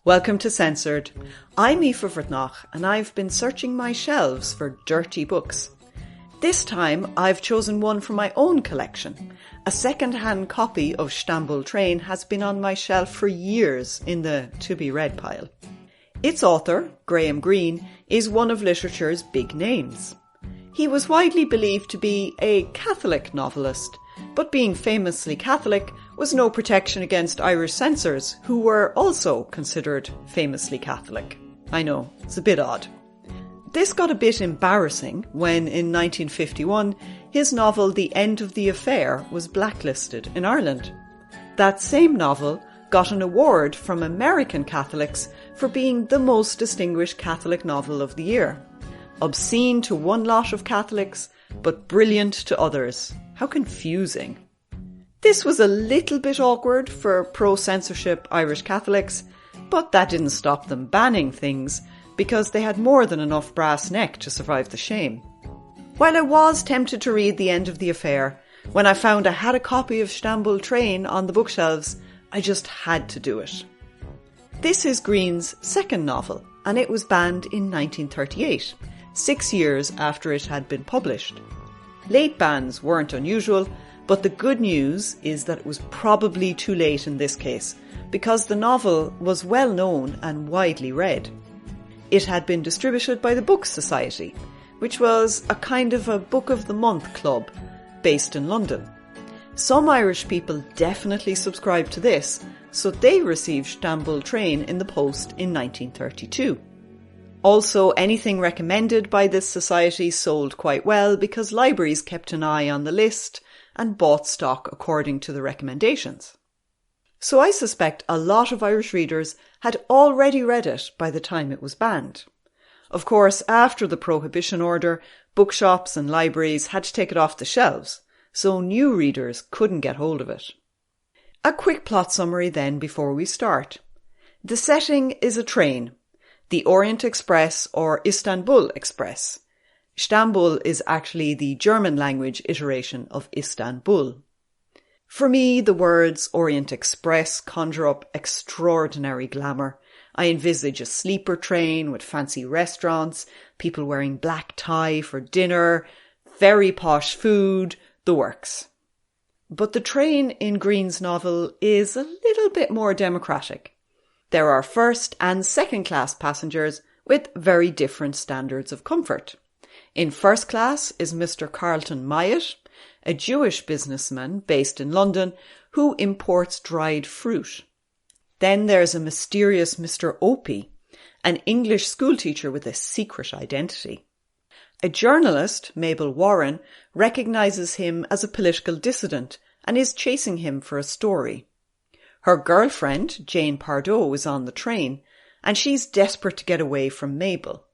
Welcome to Censored. I'm Aoife Bhreatnach and I've been searching my shelves for dirty books. This time I've chosen one from my own collection. A second-hand copy of Stamboul Train has been on my shelf for years in the to-be-read pile. Its author, Greene, is one of literature's big names. He was widely believed to be a Catholic novelist, but being famously Catholic was no protection against Irish censors, who were also considered famously Catholic. I know, it's a bit odd. This got a bit embarrassing when, in 1951, his novel The End of the Affair was blacklisted in Ireland. That same novel got an award from American Catholics for being the most distinguished Catholic novel of the year. Obscene to one lot of Catholics, but brilliant to others. How confusing. This was a little bit awkward for pro-censorship Irish Catholics, but that didn't stop them banning things because they had more than enough brass neck to survive the shame. While I was tempted to read The End of the Affair, when I found I had a copy of Stamboul Train on the bookshelves, I just had to do it. This is Greene's second novel, and it was banned in 1938, 6 years after it had been published. Late bans weren't unusual, but the good news is that it was probably too late in this case, because the novel was well known and widely read. It had been distributed by the Book Society, which was a kind of a Book of the Month club based in London. Some Irish people definitely subscribed to this, so they received Stamboul Train in the post in 1932. Also, anything recommended by this society sold quite well because libraries kept an eye on the list and bought stock according to the recommendations. So I suspect a lot of Irish readers had already read it by the time it was banned. Of course, after the Prohibition Order, bookshops and libraries had to take it off the shelves, so new readers couldn't get hold of it. A quick plot summary then before we start. The setting is a train, the Orient Express or Istanbul Express. Stamboul is actually the German language iteration of Istanbul. For me, the words Orient Express conjure up extraordinary glamour. I envisage a sleeper train with fancy restaurants, people wearing black tie for dinner, very posh food, the works. But the train in Greene's novel is a little bit more democratic. There are first and second class passengers with very different standards of comfort. In first class is Mr. Carlton Myatt, a Jewish businessman based in London who imports dried fruit. Then there's a mysterious Mr. Opie, an English schoolteacher with a secret identity. A journalist, Mabel Warren, recognises him as a political dissident and is chasing him for a story. Her girlfriend, Jane Pardoe, is on the train, and she's desperate to get away from Mabel.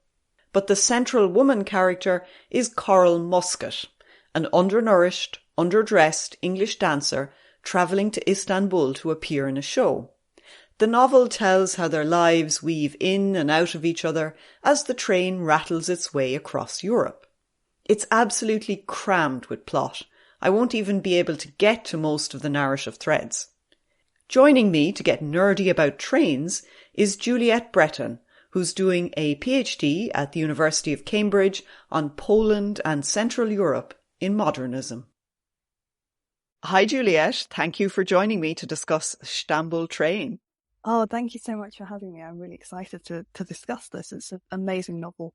But the central woman character is Coral Muscat, an undernourished, underdressed English dancer travelling to Istanbul to appear in a show. The novel tells how their lives weave in and out of each other as the train rattles its way across Europe. It's absolutely crammed with plot. I won't even be able to get to most of the narrative threads. Joining me to get nerdy about trains is Juliette Breton, who's doing a PhD at the University of Cambridge on Poland and Central Europe in modernism. Hi Juliette, thank you for joining me to discuss Stamboul Train. Oh, thank you so much for having me. I'm really excited to discuss this. It's an amazing novel.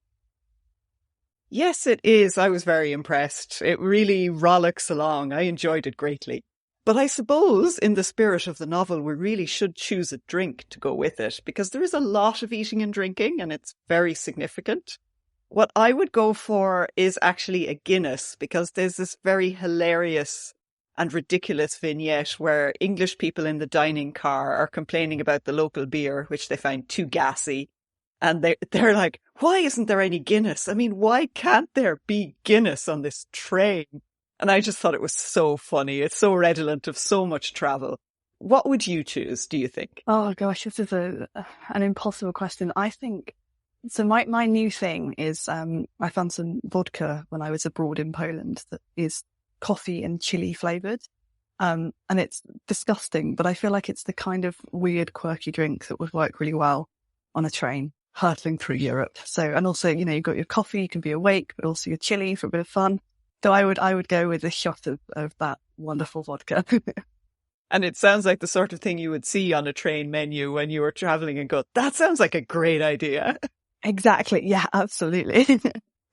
Yes, it is. I was very impressed. It really rollicks along. I enjoyed it greatly. But I suppose in the spirit of the novel, we really should choose a drink to go with it because there is a lot of eating and drinking and it's very significant. What I would go for is actually a Guinness because there's this very hilarious and ridiculous vignette where English people in the dining car are complaining about the local beer, which they find too gassy. And they're like, why isn't there any Guinness? I mean, why can't there be Guinness on this train? And I just thought it was so funny. It's so redolent of so much travel. What would you choose, do you think? Oh gosh, this is an impossible question. I think, so my new thing is, I found some vodka when I was abroad in Poland that is coffee and chili flavoured. And it's disgusting, but I feel like it's the kind of weird, quirky drink that would work really well on a train hurtling through Europe. So, and also, you've got your coffee, you can be awake, but also your chili for a bit of fun. So I would go with a shot of that wonderful vodka. And it sounds like the sort of thing you would see on a train menu when you were traveling and go, that sounds like a great idea. Exactly. Yeah, absolutely.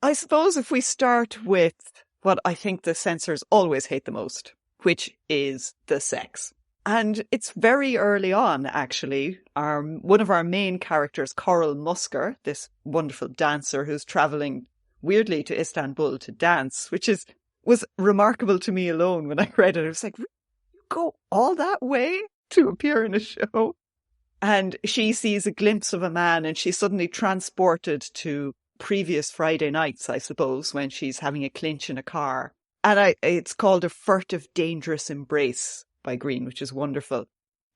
I suppose if we start with what I think the censors always hate the most, which is the sex. And it's very early on, actually. One of our main characters, Coral Musker, this wonderful dancer who's travelling weirdly to Istanbul to dance, which was remarkable to me alone when I read it. I was like, you go all that way to appear in a show? And she sees a glimpse of a man and she's suddenly transported to previous Friday nights, I suppose, when she's having a clinch in a car. And it's called A Furtive, Dangerous Embrace by Greene, which is wonderful.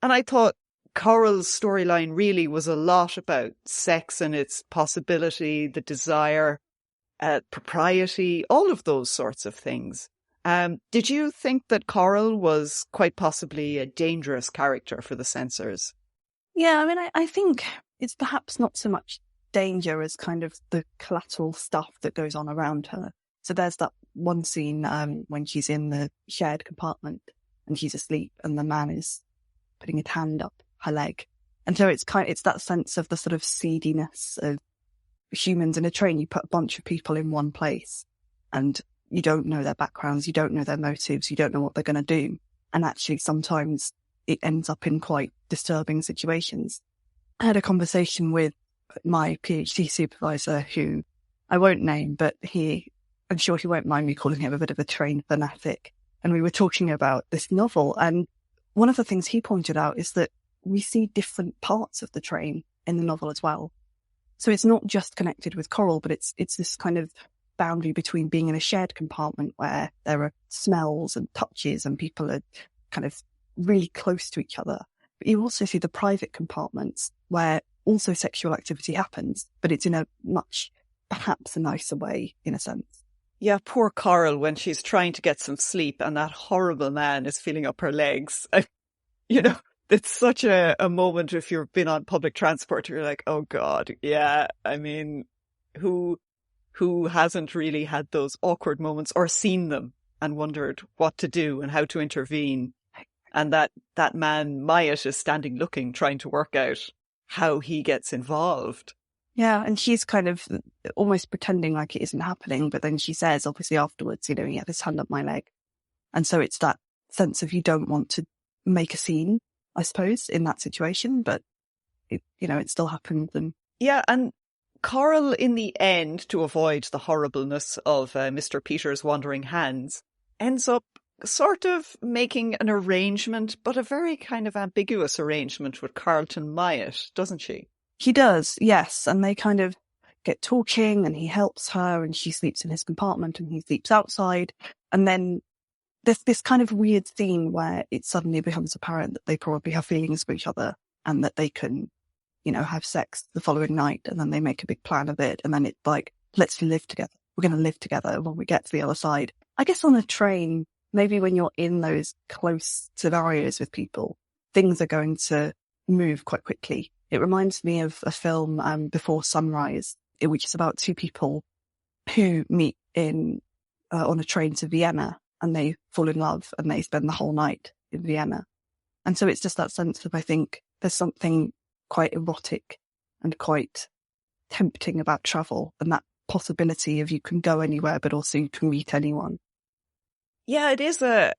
And I thought Coral's storyline really was a lot about sex and its possibility, the desire, propriety, all of those sorts of things. Did you think that Coral was quite possibly a dangerous character for the censors? Yeah, I mean, I think it's perhaps not so much danger as kind of the collateral stuff that goes on around her. So there's that one scene when she's in the shared compartment and she's asleep and the man is putting his hand up her leg. And so it's that sense of the sort of seediness of humans in a train. You put a bunch of people in one place and you don't know their backgrounds, you don't know their motives, you don't know what they're going to do. And actually sometimes it ends up in quite disturbing situations. I had a conversation with my PhD supervisor, who I won't name, but I'm sure he won't mind me calling him a bit of a train fanatic. And we were talking about this novel. And one of the things he pointed out is that we see different parts of the train in the novel as well. So it's not just connected with Coral, but it's this kind of boundary between being in a shared compartment where there are smells and touches and people are kind of really close to each other. But you also see the private compartments where also sexual activity happens, but it's in a much, perhaps a nicer way, in a sense. Yeah, poor Coral when she's trying to get some sleep and that horrible man is feeling up her legs. It's such a moment if you've been on public transport, you're like, oh God, yeah. I mean, who hasn't really had those awkward moments or seen them and wondered what to do and how to intervene? And that man, Myatt, is standing looking, trying to work out how he gets involved. Yeah, and she's kind of almost pretending like it isn't happening, but then she says, obviously afterwards, he had his hand up my leg. And so it's that sense of you don't want to make a scene, I suppose, in that situation, but it still happens. And yeah, and Coral, in the end, to avoid the horribleness of Mr. Peter's wandering hands, ends up sort of making an arrangement, but a very kind of ambiguous arrangement with Carlton Myatt, doesn't she? He does, yes. And they kind of get talking and he helps her and she sleeps in his compartment and he sleeps outside. And then there's this kind of weird scene where it suddenly becomes apparent that they probably have feelings for each other and that they can, have sex the following night. And then they make a big plan of it. And then it's like, let's live together. We're going to live together when we get to the other side. I guess on a train, maybe when you're in those close scenarios with people, things are going to move quite quickly. It reminds me of a film, Before Sunrise, which is about two people who meet on a train to Vienna and they fall in love and they spend the whole night in Vienna. And so it's just that sense of, I think there's something quite erotic and quite tempting about travel and that possibility of you can go anywhere, but also you can meet anyone. Yeah, it is a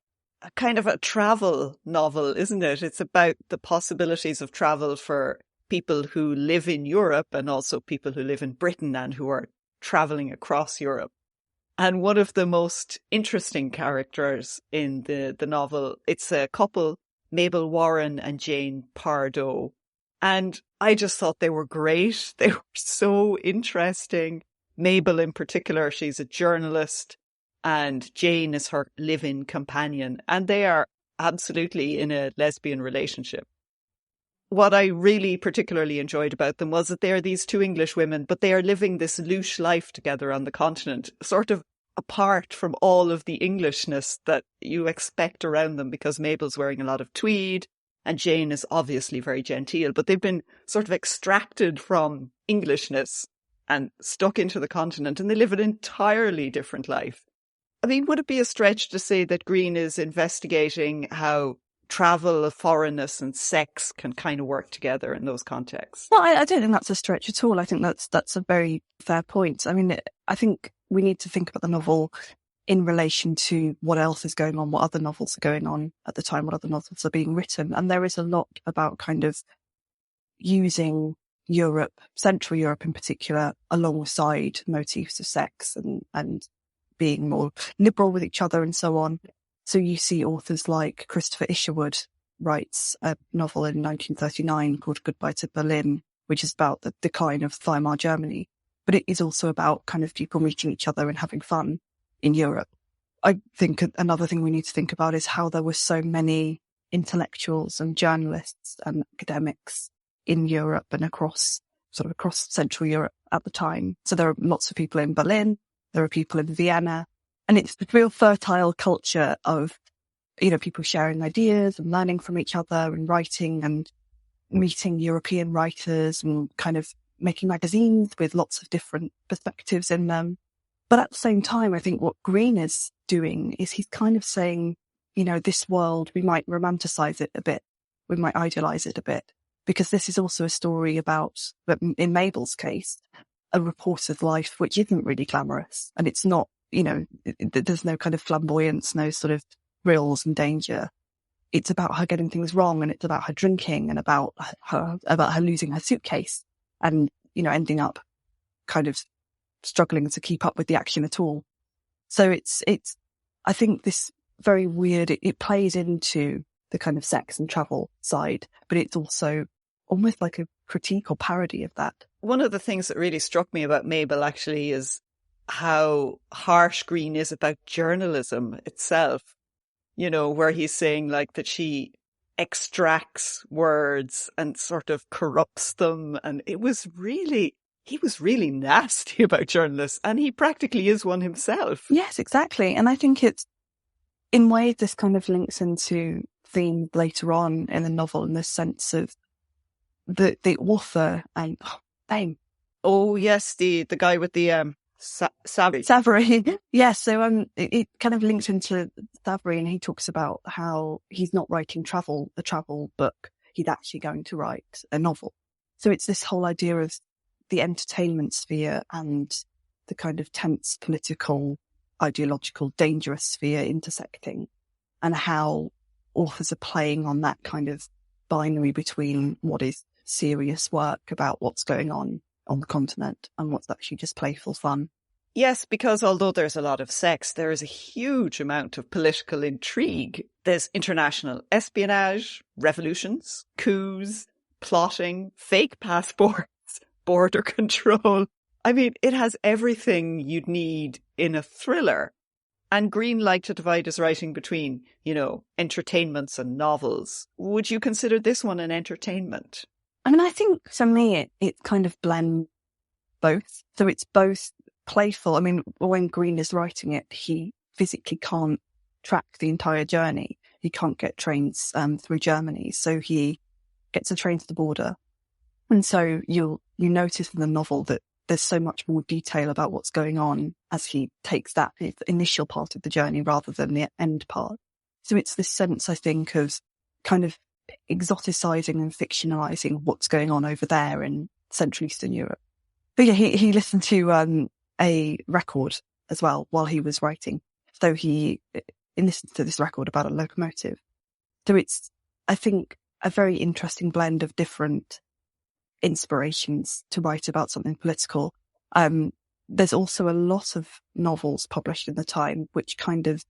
kind of a travel novel, isn't it? It's about the possibilities of travel for people who live in Europe and also people who live in Britain and who are traveling across Europe. And one of the most interesting characters in the novel, it's a couple, Mabel Warren and Jane Pardoe. And I just thought they were great. They were so interesting. Mabel in particular, she's a journalist and Jane is her live-in companion. And they are absolutely in a lesbian relationship. What I really particularly enjoyed about them was that they are these two English women, but they are living this louche life together on the continent, sort of apart from all of the Englishness that you expect around them, because Mabel's wearing a lot of tweed and Jane is obviously very genteel, but they've been sort of extracted from Englishness and stuck into the continent, and they live an entirely different life. I mean, would it be a stretch to say that Greene is investigating how travel, foreignness and sex can kind of work together in those contexts? Well, I don't think that's a stretch at all. I think that's a very fair point. I mean, I think we need to think about the novel in relation to what else is going on, what other novels are going on at the time, what other novels are being written. And there is a lot about kind of using Europe, Central Europe in particular, alongside motifs of sex and being more liberal with each other and so on. So you see authors like Christopher Isherwood writes a novel in 1939 called Goodbye to Berlin, which is about the decline of Weimar Germany. But it is also about kind of people meeting each other and having fun in Europe. I think another thing we need to think about is how there were so many intellectuals and journalists and academics in Europe and across Central Europe at the time. So there are lots of people in Berlin, there are people in Vienna, and it's a real fertile culture of, people sharing ideas and learning from each other and writing and meeting European writers and kind of making magazines with lots of different perspectives in them. But at the same time, I think what Greene is doing is he's kind of saying, this world, we might romanticize it a bit. We might idealize it a bit, because this is also a story about, in Mabel's case, a reporter's life, which isn't really glamorous. And it's not, there's no kind of flamboyance, no sort of thrills and danger. It's about her getting things wrong, and it's about her drinking and about her losing her suitcase and, ending up kind of struggling to keep up with the action at all. So it's I think this very weird, it plays into the kind of sex and travel side, but it's also almost like a critique or parody of that. One of the things that really struck me about Mabel actually is how harsh Greene is about journalism itself, where he's saying like that she extracts words and sort of corrupts them. And he was really nasty about journalists, and he practically is one himself. Yes, exactly. And I think it's, in ways, this kind of links into themes later on in the novel, in the sense of the author and name. Oh yes, the guy with the Savary. Yes, so it kind of links into Savary, and he talks about how he's not writing a travel book. He's actually going to write a novel. So it's this whole idea of the entertainment sphere and the kind of tense political, ideological, dangerous sphere intersecting, and how authors are playing on that kind of binary between what is serious work about what's going on the continent and what's actually just playful fun. Yes, because although there's a lot of sex, there is a huge amount of political intrigue. There's international espionage, revolutions, coups, plotting, fake passports, border control. I mean, it has everything you'd need in a thriller. And Greene liked to divide his writing between, entertainments and novels. Would you consider this one an entertainment? I mean, I think for me, it kind of blends both. So it's both playful. I mean, when Greene is writing it, he physically can't track the entire journey. He can't get trains through Germany. So he gets a train to the border. And so you notice in the novel that there's so much more detail about what's going on as he takes that initial part of the journey rather than the end part. So it's this sense, I think, of kind of exoticizing and fictionalizing what's going on over there in Central Eastern Europe. But yeah, he listened to a record as well while he was writing. So he listened to this record about a locomotive. So it's, I think, a very interesting blend of different inspirations to write about something political. There's also a lot of novels published in the time which kind of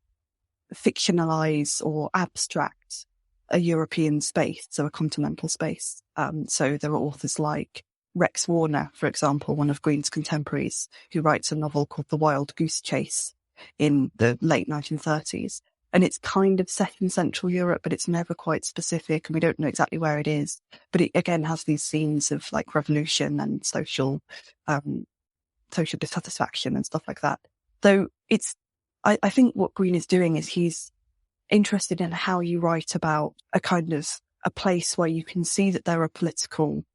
fictionalize or abstract a European space, so a continental space. So there are authors like Rex Warner, for example, one of Greene's contemporaries, who writes a novel called The Wild Goose Chase in the late 1930s. And it's kind of set in Central Europe, but it's never quite specific, and we don't know exactly where it is. But it again has these scenes of like revolution and social dissatisfaction and stuff like that. So I think what Greene is doing is he's interested in how you write about a kind of a place where you can see that there are political,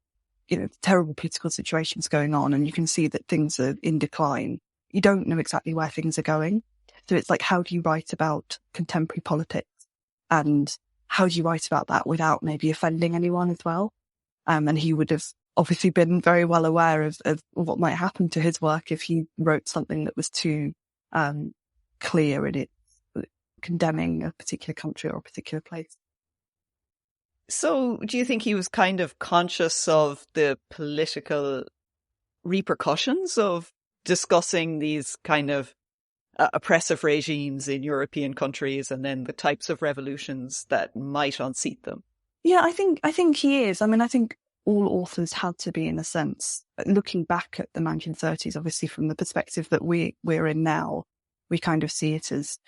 terrible political situations going on, and you can see that things are in decline. You don't know exactly where things are going. So it's like, how do you write about contemporary politics, and how do you write about that without maybe offending anyone as well? And he would have obviously been very well aware of what might happen to his work if he wrote something that was too clear in it, condemning a particular country or a particular place. So do you think he was kind of conscious of the political repercussions of discussing these kind of oppressive regimes in European countries, and then the types of revolutions that might unseat them? Yeah, I think he is. I mean, I think all authors had to be, in a sense, looking back at the 1930s, obviously from the perspective that we're in now, we kind of see it as,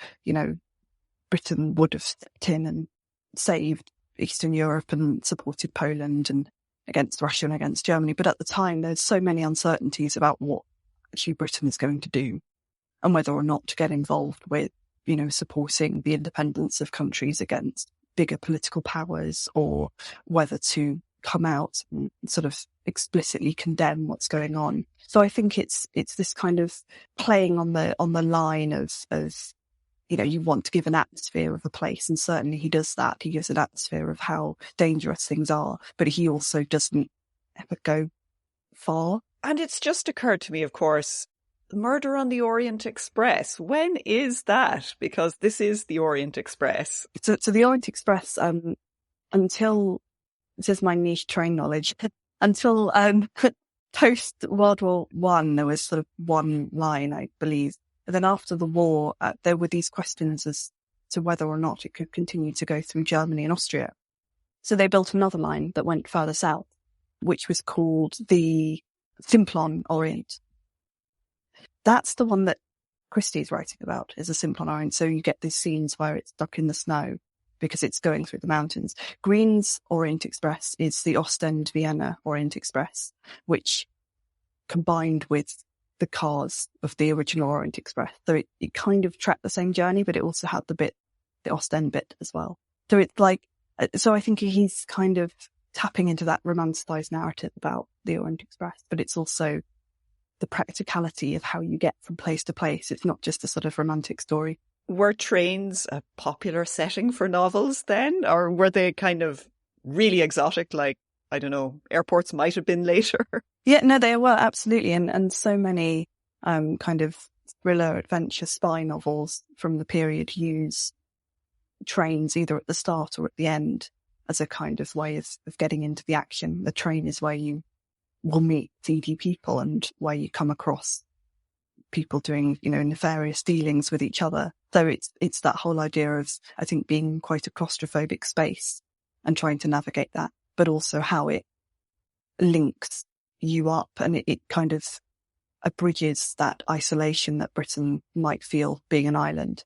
Britain would have stepped in and saved Eastern Europe and supported Poland and against Russia and against Germany. But at the time, there's so many uncertainties about what actually Britain is going to do and whether or not to get involved with, supporting the independence of countries against bigger political powers, or whether to come out and sort of explicitly condemn what's going on. So I think it's this kind of playing on the line of you want to give an atmosphere of a place, and certainly he does that. He gives an atmosphere of how dangerous things are, but he also doesn't ever go far. And it's just occurred to me, of course, Murder on the Orient Express. When is that? Because this is the Orient Express. So the Orient Express, until, this is my niche train knowledge, until post World War One, there was sort of one line, I believe. And then after the war, there were these questions as to whether or not it could continue to go through Germany and Austria. So they built another line that went further south, which was called the Simplon Orient. That's the one that Christie's writing about, is a Simplon Orient. So you get these scenes where it's stuck in the snow because it's going through the mountains. Greene's Orient Express is the Ostend-Vienna Orient Express, which combined with the cars of the original Orient Express. So it kind of tracked the same journey, but it also had the Ostend bit as well. So it's like, so I think he's kind of tapping into that romanticized narrative about the Orient Express, but it's also the practicality of how you get from place to place. It's not just a sort of romantic story. Were trains a popular setting for novels then, or were they kind of really exotic, like, I don't know, airports might have been later? Yeah, no, they were, absolutely. And so many kind of thriller, adventure, spy novels from the period use trains either at the start or at the end as a kind of way of getting into the action. The train is where you will meet seedy people and where you come across people doing, nefarious dealings with each other. So it's that whole idea of, I think, being quite a claustrophobic space and trying to navigate that, but also how it links you up and it kind of abridges that isolation that Britain might feel being an island.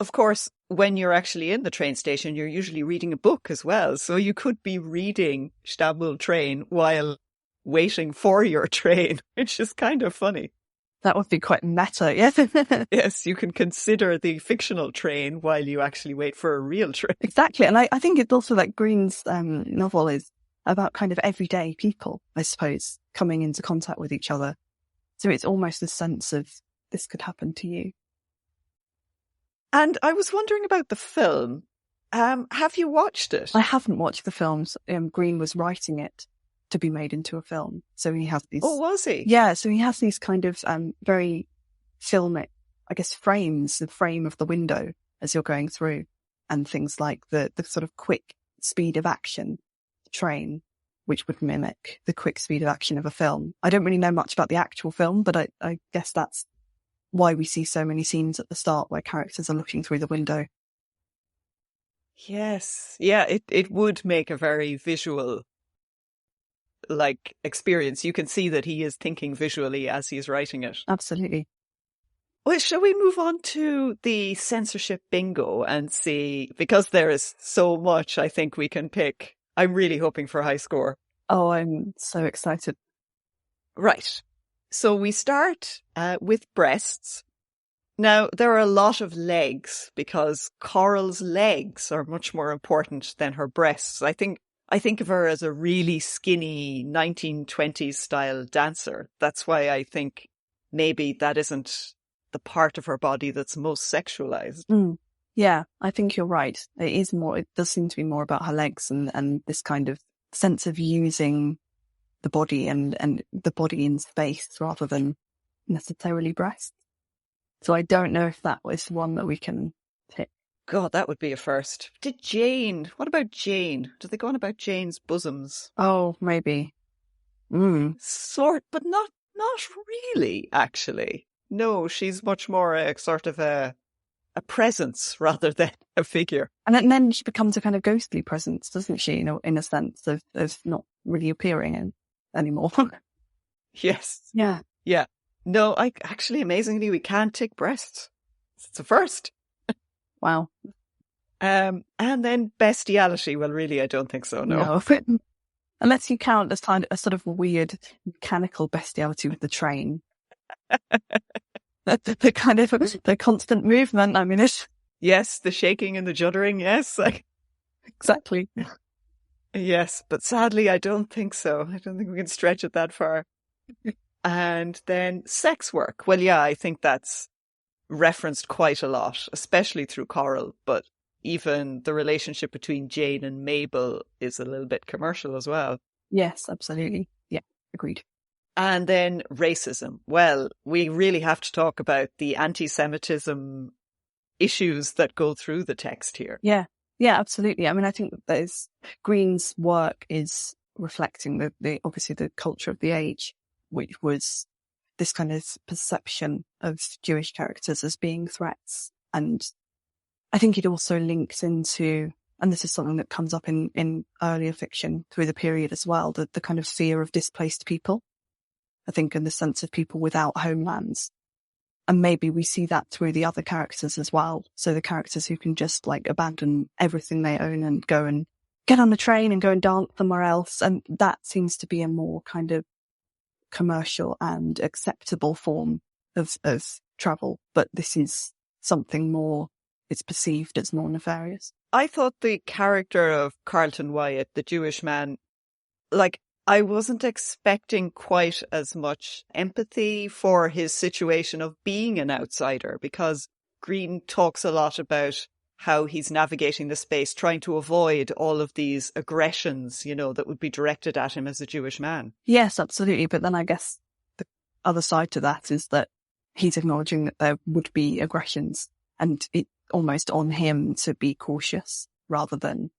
Of course, when you're actually in the train station, you're usually reading a book as well. So you could be reading Stamboul Train while waiting for your train, which is kind of funny. That would be quite meta, yes. Yes, you can consider the fictional train while you actually wait for a real train. Exactly. And I think it's also like Greene's novel is about kind of everyday people, I suppose, coming into contact with each other. So it's almost a sense of this could happen to you. And I was wondering about the film. Have you watched it? I haven't watched the films. Greene was writing it to be made into a film. So he has these... Oh, was he? Yeah, so he has these kind of very filmic, I guess, frames, the frame of the window as you're going through, and things like the sort of quick speed of action train, which would mimic the quick speed of action of a film. I don't really know much about the actual film, but I guess that's why we see so many scenes at the start where characters are looking through the window. Yes. Yeah, it would make a very visual experience. You can see that he is thinking visually as he's writing it. Absolutely. Well, shall we move on to the censorship bingo and see, because there is so much I think we can pick. I'm really hoping for a high score. Oh, I'm so excited. Right. So we start with breasts. Now, there are a lot of legs because Coral's legs are much more important than her breasts. I think of her as a really skinny 1920s style dancer. That's why I think maybe that isn't the part of her body that's most sexualized. Yeah, I think you're right. It does seem to be more about her legs and this kind of sense of using the body and the body in space rather than necessarily breasts. So I don't know if that was one that we can pick. God, that would be a first. What about Jane? Did they go on about Jane's bosoms? Oh, maybe. But not really, actually. No, she's much more a sort of a presence rather than a figure. And then she becomes a kind of ghostly presence, doesn't she? In a sense of not really appearing anymore. Yes. Yeah. Yeah. No, actually, amazingly, we can't tick breasts. It's a first. Wow. And then bestiality. Well, really, I don't think so. No. Unless you count as kind of a sort of weird mechanical bestiality with the train. the kind of the constant movement. I mean, it's... Yes, the shaking and the juddering. Yes. Exactly. Yes, but sadly, I don't think so. I don't think we can stretch it that far. And then sex work. Well, yeah, I think that's referenced quite a lot, especially through Coral, but even the relationship between Jane and Mabel is a little bit commercial as well. Yes, absolutely. Yeah, agreed. And then racism. Well, we really have to talk about the anti-Semitism issues that go through the text here. Yeah, absolutely. I mean, I think that Greene's work is reflecting obviously the culture of the age, which was this kind of perception of Jewish characters as being threats. And I think it also links into, and this is something that comes up in earlier fiction through the period as well, the kind of fear of displaced people. I think in the sense of people without homelands. And maybe we see that through the other characters as well. So the characters who can just abandon everything they own and go and get on the train and go and dance somewhere else. And that seems to be a more kind of commercial and acceptable form of travel. But this is something more, it's perceived as more nefarious. I thought the character of Carlton Wyatt, the Jewish man, I wasn't expecting quite as much empathy for his situation of being an outsider, because Greene talks a lot about how he's navigating the space, trying to avoid all of these aggressions, that would be directed at him as a Jewish man. Yes, absolutely. But then I guess the other side to that is that he's acknowledging that there would be aggressions and it almost on him to be cautious rather than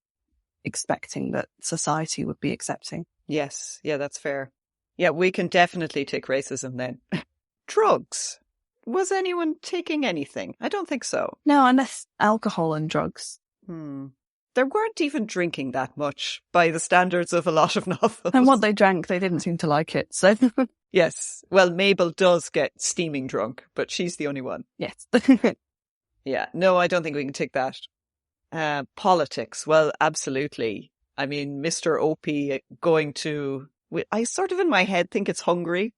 expecting that society would be accepting. Yes. Yeah, that's fair. Yeah, we can definitely take racism then. Drugs. Was anyone taking anything? I don't think so. No, unless alcohol and drugs. There weren't even drinking that much by the standards of a lot of novels. And what they drank, they didn't seem to like it. So yes. Well, Mabel does get steaming drunk, but she's the only one. Yes. Yeah. No, I don't think we can take that. Politics. Well, absolutely. I mean, Mr. Opie going to... I sort of in my head think it's Hungary.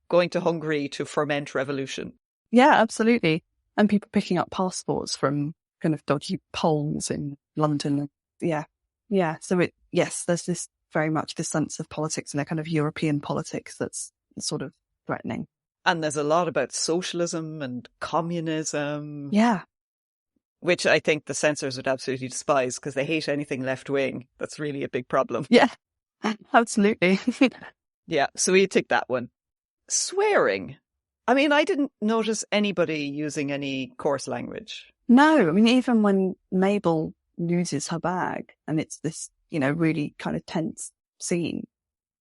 Going to Hungary to foment revolution. Yeah, absolutely. And people picking up passports from kind of dodgy Poles in London. Yeah. Yeah. So there's this very much this sense of politics and a kind of European politics that's sort of threatening. And there's a lot about socialism and communism. Yeah. Which I think the censors would absolutely despise because they hate anything left-wing. That's really a big problem. Yeah, absolutely. Yeah, so we take that one. Swearing. I mean, I didn't notice anybody using any coarse language. No, I mean, even when Mabel loses her bag and it's this, really kind of tense scene,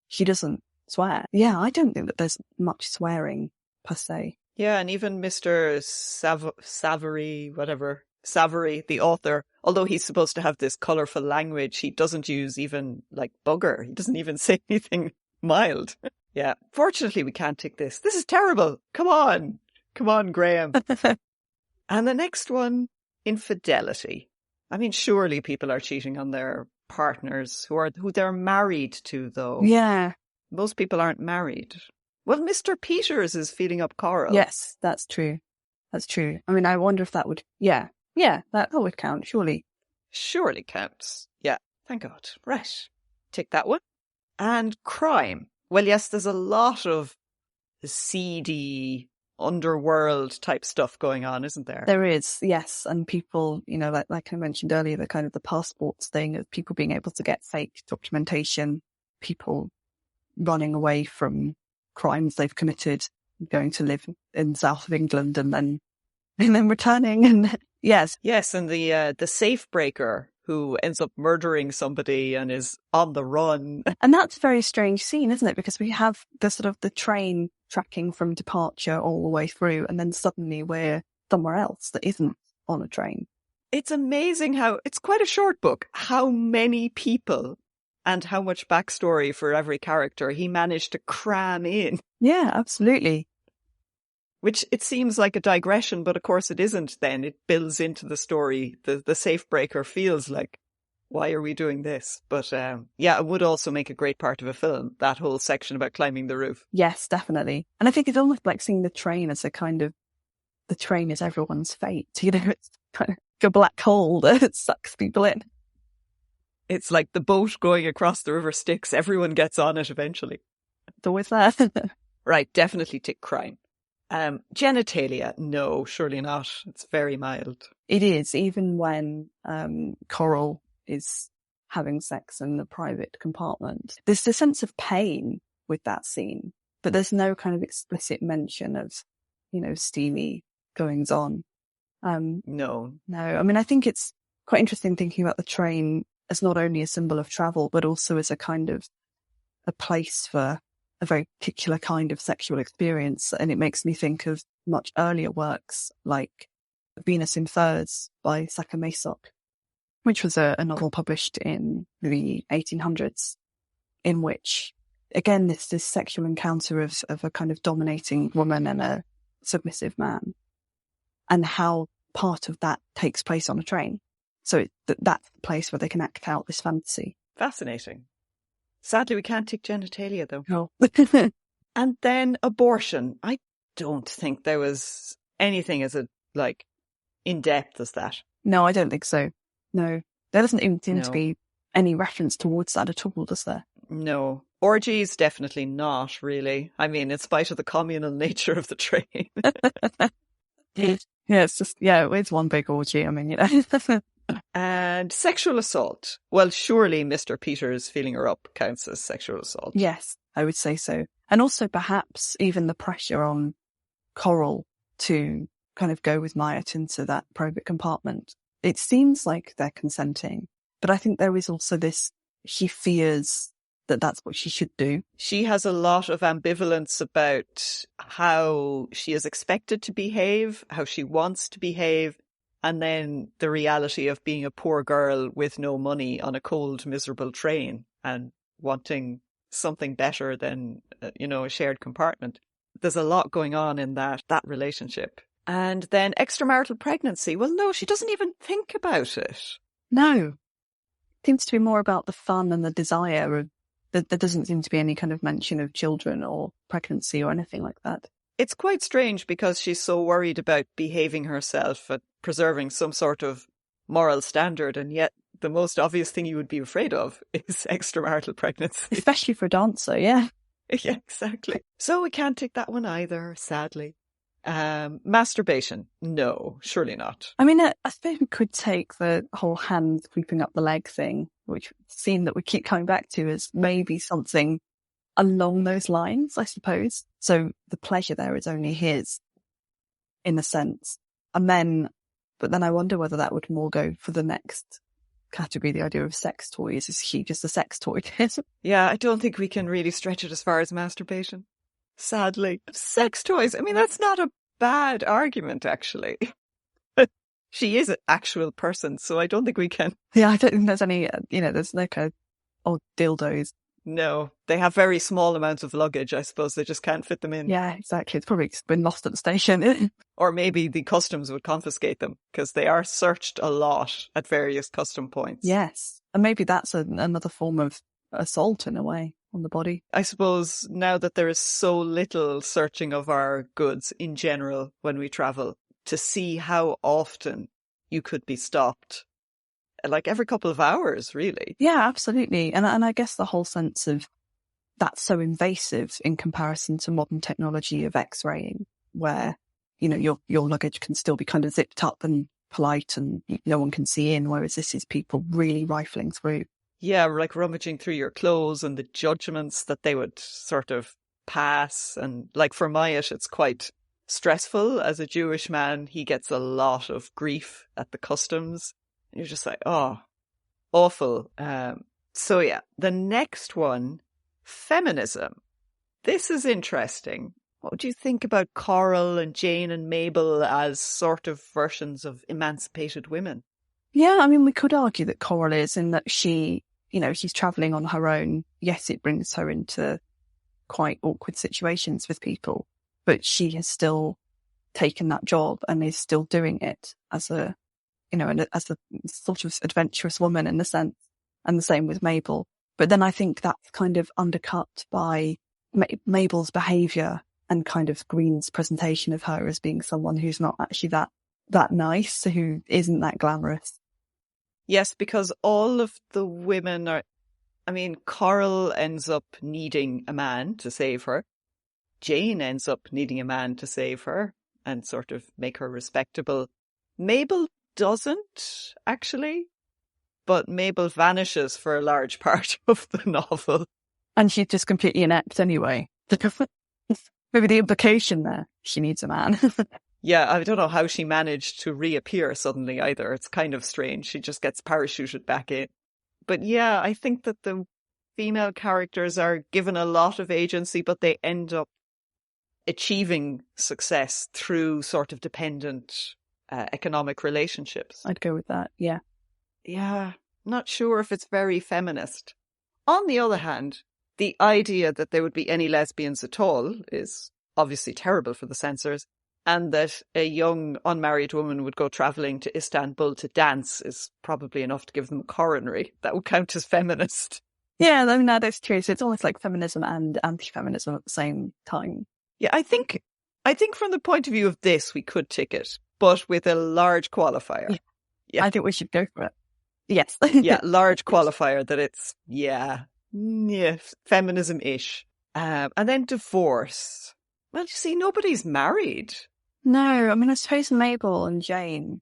she doesn't swear. Yeah, I don't think that there's much swearing per se. Yeah, and even Mr. Savary, the author, although he's supposed to have this colourful language, he doesn't use even bugger. He doesn't even say anything mild. Yeah. Fortunately, we can't take this. This is terrible. Come on, Graham. And the next one, infidelity. I mean, surely people are cheating on their partners who they're married to, though. Yeah. Most people aren't married. Well, Mr. Peters is feeding up Coral. Yes, that's true. That's true. I mean, I wonder if that would, that would count, surely. Surely counts. Yeah, thank God. Right. Take that one. And crime. Well, yes, there's a lot of seedy underworld type stuff going on, isn't there? There is, yes. And people, like I mentioned earlier, the kind of the passports thing of people being able to get fake documentation, people running away from crimes they've committed, going to live in the south of England and then returning. And yes. Yes, and the safe breaker who ends up murdering somebody and is on the run. And that's a very strange scene, isn't it? Because we have the sort of the train tracking from departure all the way through, and then suddenly we're somewhere else that isn't on a train. It's amazing how, it's quite a short book, how many people and how much backstory for every character he managed to cram in. Yeah, absolutely. Which it seems like a digression, but of course it isn't then. It builds into the story. The safe breaker feels like, why are we doing this? But it would also make a great part of a film, that whole section about climbing the roof. Yes, definitely. And I think it's almost like seeing the train as a kind of, the train is everyone's fate. It's kind of a black hole that sucks people in. It's like the boat going across the River Styx. Everyone gets on it eventually. It's always there. Right, definitely tick crime. Genitalia, no, surely not. It's very mild. It is, even when Coral is having sex in the private compartment. There's a sense of pain with that scene, but there's no kind of explicit mention of, steamy goings on. No. I mean, I think it's quite interesting thinking about the train as not only a symbol of travel, but also as a kind of a place for a very particular kind of sexual experience. And it makes me think of much earlier works like Venus in Furs by Sacher-Masoch, which was a novel published in the 1800s, in which, again, this sexual encounter of a kind of dominating woman and a submissive man, and how part of that takes place on a train. So that's the place where they can act out this fantasy. Fascinating. Sadly, we can't take genitalia, though. No. And then abortion. I don't think there was anything as in-depth as that. No, I don't think so. No. There doesn't even seem to be any reference towards that at all, does there? No. Orgies, definitely not, really. I mean, in spite of the communal nature of the train. Yeah, it's one big orgy. I mean, And sexual assault. Well, surely Mr. Peters feeling her up counts as sexual assault. Yes, I would say so. And also perhaps even the pressure on Coral to kind of go with Myatt into that private compartment. It seems like they're consenting, but I think there is also this, she fears that that's what she should do. She has a lot of ambivalence about how she is expected to behave, how she wants to behave, and then the reality of being a poor girl with no money on a cold, miserable train and wanting something better than, a shared compartment. There's a lot going on in that relationship. And then extramarital pregnancy. Well, no, she doesn't even think about it. No. It seems to be more about the fun and the desire. There doesn't seem to be any kind of mention of children or pregnancy or anything like that. It's quite strange because she's so worried about behaving herself and preserving some sort of moral standard, and yet the most obvious thing you would be afraid of is extramarital pregnancy. Especially for a dancer, yeah. Yeah, exactly. So we can't take that one either, sadly. Masturbation. No, surely not. I mean, I suppose we could take the whole hand creeping up the leg thing, which scene that we keep coming back to, as maybe something along those lines, I suppose. So the pleasure there is only his, in a sense. But then I wonder whether that would more go for the next category, the idea of sex toys. Is he just a sex toy? Yeah, I don't think we can really stretch it as far as masturbation. Sadly. Sex toys, I mean, that's not a bad argument, actually. She is an actual person, so I don't think we can. Yeah, I don't think there's any, there's no kind of old dildos. No, they have very small amounts of luggage. I suppose they just can't fit them in. Yeah, exactly. It's probably been lost at the station. Or maybe the customs would confiscate them because they are searched a lot at various custom points. Yes. And maybe that's another form of assault in a way on the body. I suppose now that there is so little searching of our goods in general when we travel, to see how often you could be stopped. Like every couple of hours, really. Yeah, absolutely. And I guess the whole sense of that's so invasive in comparison to modern technology of X-raying, where, you know, your luggage can still be kind of zipped up and polite and no one can see in, whereas this is people really rifling through. Yeah, like rummaging through your clothes and the judgments that they would sort of pass. And like for Myatt, it's quite stressful. As a Jewish man, he gets a lot of grief at the customs. And you're just like, oh, awful. So yeah, the next one, feminism. This is interesting. What do you think about Coral and Jane and Mabel as sort of versions of emancipated women? Yeah, I mean, we could argue that Coral is in that she, you know, she's travelling on her own. Yes, it brings her into quite awkward situations with people, but she has still taken that job and is still doing it as a, you know, as a sort of adventurous woman in the sense, and the same with Mabel. But then I think that's kind of undercut by Mabel's behaviour and kind of Greene's presentation of her as being someone who's not actually that nice, who isn't that glamorous. Yes, because all of the women are, I mean, Coral ends up needing a man to save her. Jane ends up needing a man to save her and sort of make her respectable. Mabel doesn't, actually, but Mabel vanishes for a large part of the novel. And she's just completely inept anyway. Maybe the implication there, she needs a man. Yeah, I don't know how she managed to reappear suddenly either. It's kind of strange. She just gets parachuted back in. But yeah, I think that the female characters are given a lot of agency, but they end up achieving success through sort of dependent economic relationships. I'd go with that, yeah. Yeah, not sure if it's very feminist. On the other hand, the idea that there would be any lesbians at all is obviously terrible for the censors, and that a young unmarried woman would go travelling to Istanbul to dance is probably enough to give them a coronary. That would count as feminist. Yeah, I mean, that is true. So it's almost like feminism and anti-feminism at the same time. Yeah, I think from the point of view of this, we could tick it, but with a large qualifier. Yeah. I think we should go for it. Yes. Yeah, large qualifier that it's, feminism-ish. And then divorce. Well, you see, nobody's married. No, I mean, I suppose Mabel and Jane,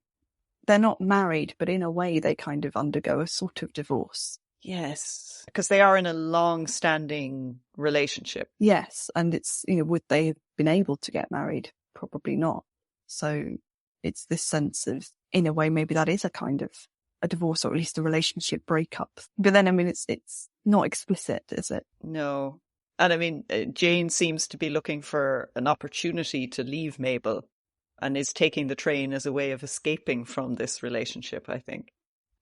they're not married, but in a way they kind of undergo a sort of divorce. Yes, because they are in a long-standing relationship. Yes, and it's, you know, would they have been able to get married? Probably not. So it's this sense of, in a way, maybe that is a kind of a divorce, or at least a relationship breakup. But then, I mean, it's not explicit, is it? No. And I mean, Jane seems to be looking for an opportunity to leave Mabel and is taking the train as a way of escaping from this relationship, I think.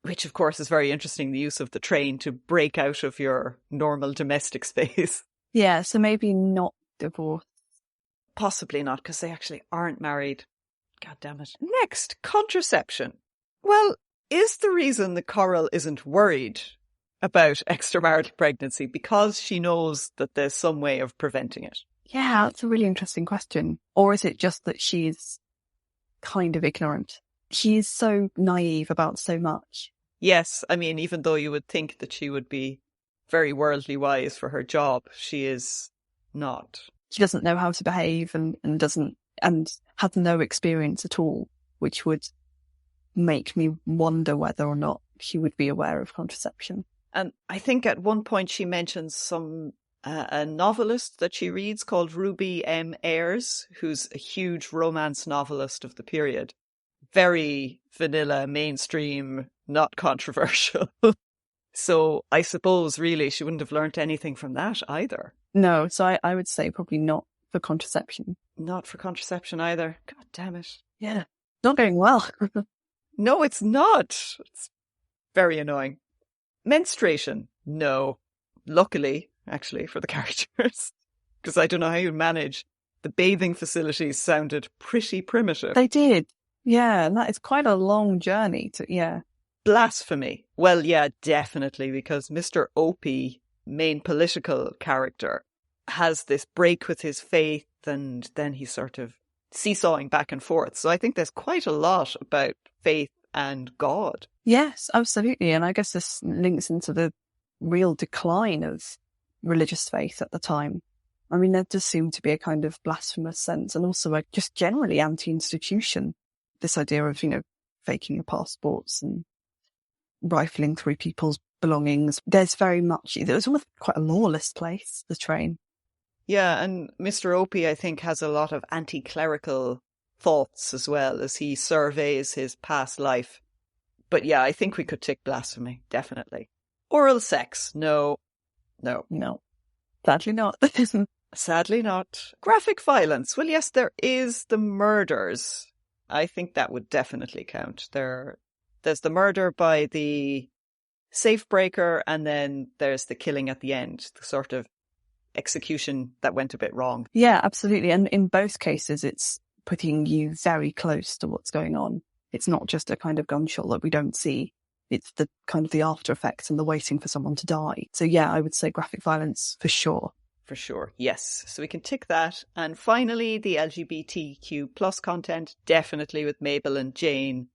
Which, of course, is very interesting, the use of the train to break out of your normal domestic space. Yeah, so maybe not divorce. Possibly not, because they actually aren't married. God damn it. Next, contraception. Well, is the reason that Coral isn't worried about extramarital pregnancy because she knows that there's some way of preventing it? Yeah, that's a really interesting question. Or is it just that she's kind of ignorant? She is so naive about so much. Yes, I mean, even though you would think that she would be very worldly wise for her job, she is not. She doesn't know how to behave and has no experience at all, which would make me wonder whether or not she would be aware of contraception. And I think at one point she mentions a novelist that she reads called Ruby M. Ayres, who's a huge romance novelist of the period. Very vanilla, mainstream, not controversial. So I suppose really she wouldn't have learnt anything from that either. No, so I would say probably not for contraception. Not for contraception either. God damn it. Yeah, not going well. No, it's not. It's very annoying. Menstruation? No. Luckily, actually, for the characters. Because I don't know how you manage. The bathing facilities sounded pretty primitive. They did. Yeah, and that is quite a long journey to, yeah. Blasphemy. Well, yeah, definitely, because Mr. Opie, main political character, has this break with his faith, and then he sort of seesawing back and forth. So I think there's quite a lot about faith and God. Yes, absolutely. And I guess this links into the real decline of religious faith at the time. I mean, there does seem to be a kind of blasphemous sense, and also a just generally anti-institution. This idea of, faking your passports and rifling through people's belongings. There's very much, it was almost quite a lawless place, the train. Yeah, and Mr. Opie, I think, has a lot of anti-clerical thoughts as well as he surveys his past life. But yeah, I think we could tick blasphemy, definitely. Oral sex, no. Sadly not. Sadly not. Graphic violence, well, yes, there is the murders. I think that would definitely count. There's the murder by the safe breaker, and then there's the killing at the end, the sort of execution that went a bit wrong. Yeah, absolutely. And in both cases, it's putting you very close to what's going on. It's not just a kind of gunshot that we don't see. It's the kind of the after effects and the waiting for someone to die. So yeah, I would say graphic violence for sure. For sure, yes. So we can tick that. And finally, the LGBTQ plus content, definitely with Mabel and Jane.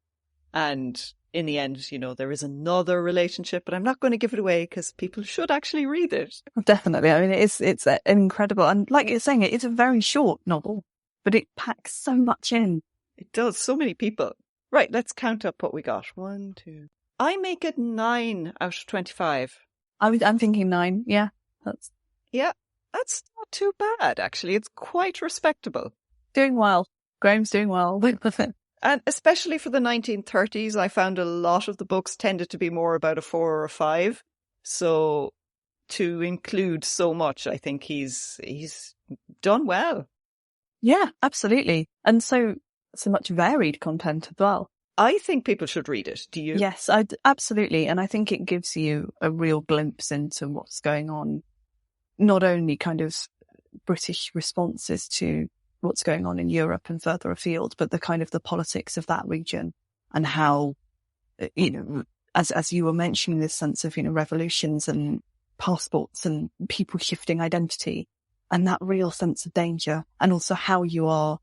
And in the end, there is another relationship, but I'm not going to give it away because people should actually read it. Definitely. I mean, it's incredible. And like you're saying, it's a very short novel, but it packs so much in. It does. So many people. Right, let's count up what we got. 1, 2. I make it 9 out of 25. I'm thinking 9. Yeah. That's not too bad, actually. It's quite respectable. Doing well. Graham's doing well. And especially for the 1930s, I found a lot of the books tended to be more about a 4 or a 5. So to include so much, I think he's done well. Yeah, absolutely. And so much varied content as well. I think people should read it. Do you? Yes, absolutely. And I think it gives you a real glimpse into what's going on. Not only kind of British responses to what's going on in Europe and further afield, but the kind of the politics of that region and how, as you were mentioning, this sense of, revolutions and passports and people shifting identity and that real sense of danger, and also how you are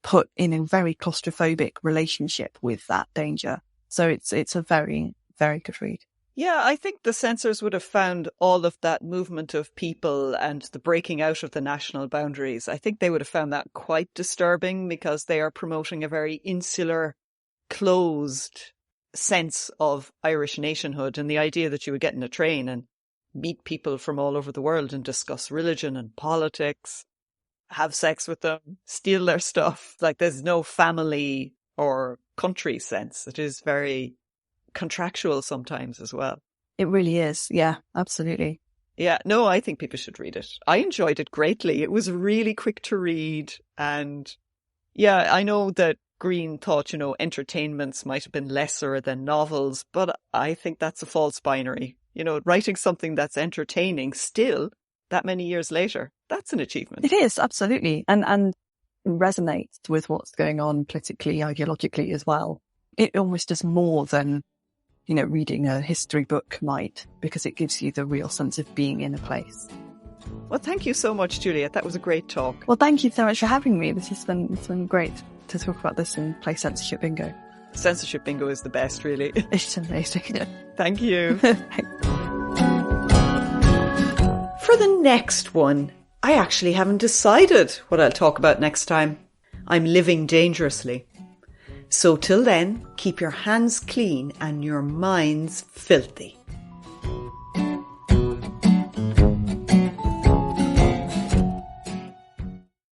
put in a very claustrophobic relationship with that danger. So it's a very, very good read. Yeah, I think the censors would have found all of that movement of people and the breaking out of the national boundaries. I think they would have found that quite disturbing because they are promoting a very insular, closed sense of Irish nationhood, and the idea that you would get in a train and meet people from all over the world and discuss religion and politics, have sex with them, steal their stuff. Like, there's no family or country sense. It is very contractual sometimes as well. It really is. Yeah, absolutely. Yeah, no, I think people should read it. I enjoyed it greatly. It was really quick to read. And yeah, I know that Greene thought, entertainments might have been lesser than novels, but I think that's a false binary. Writing something that's entertaining still that many years later, that's an achievement. It is, absolutely. And resonates with what's going on politically, ideologically as well. It almost does more than reading a history book might, because it gives you the real sense of being in a place. Well, thank you so much, Juliette. That was a great talk. Well, thank you so much for having me. It's been great to talk about this and play censorship bingo. Censorship bingo is the best, really. It's amazing. Thank you. For the next one, I actually haven't decided what I'll talk about next time. I'm living dangerously. So till then, keep your hands clean and your minds filthy.